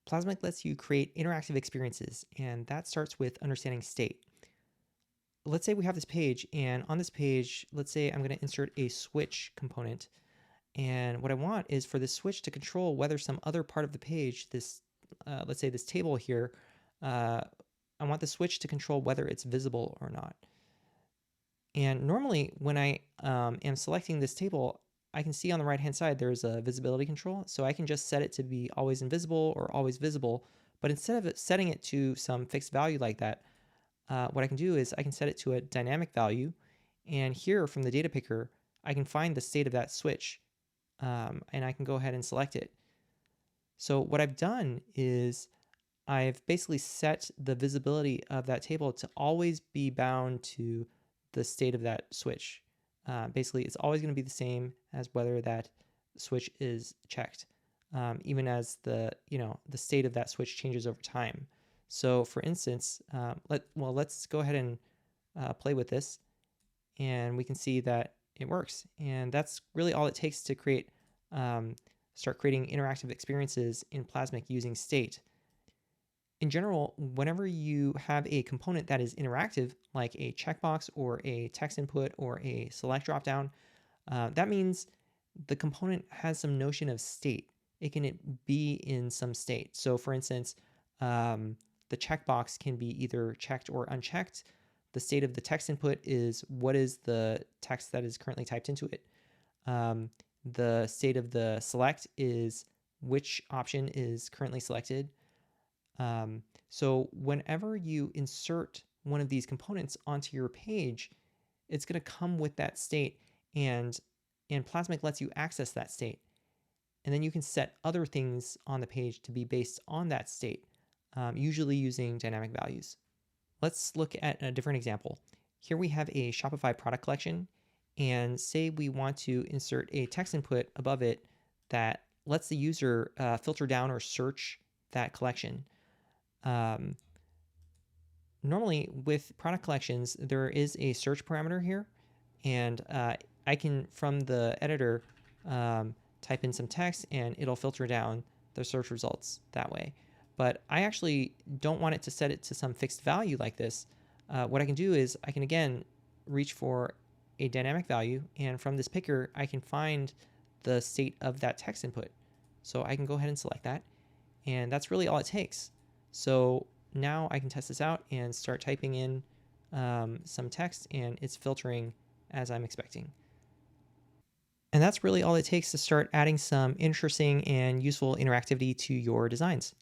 Plasmic lets you create interactive experiences, and that starts with understanding state. Let's say we have this page, and on this page, let's say I'm going to insert a switch component. And what I want is for this switch to control whether some other part of the page, let's say this table here, I want the switch to control whether it's visible or not. And normally when I am selecting this table, I can see on the right-hand side there's a visibility control. So I can just set it to be always invisible or always visible. But instead of setting it to some fixed value like that, what I can do is I can set it to a dynamic value. And here from the data picker, I can find the state of that switch. And I can go ahead and select it. So what I've done is I've basically set the visibility of that table to always be bound to the state of that switch. Basically, it's always going to be the same as whether that switch is checked, even as the state of that switch changes over time. So, for instance, let's go ahead and play with this, and we can see that it works. And that's really all it takes to start creating interactive experiences in Plasmic using state. In general, whenever you have a component that is interactive, like a checkbox or a text input or a select dropdown, that means the component has some notion of state. It can be in some state. So for instance, the checkbox can be either checked or unchecked. The state of the text input is what is the text that is currently typed into it. The state of the select is which option is currently selected. So whenever you insert one of these components onto your page, it's going to come with that state, and Plasmic lets you access that state. And then you can set other things on the page to be based on that state, usually using dynamic values. Let's look at a different example. Here we have a Shopify product collection, and say we want to insert a text input above it that lets the user filter down or search that collection. Normally with product collections, there is a search parameter here, and I can, from the editor, type in some text and it'll filter down the search results that way. But I actually don't want it to set it to some fixed value like this. What I can do is I can again reach for a dynamic value, and from this picker, I can find the state of that text input. So I can go ahead and select that, and that's really all it takes. So now I can test this out and start typing in some text, and it's filtering as I'm expecting. And that's really all it takes to start adding some interesting and useful interactivity to your designs.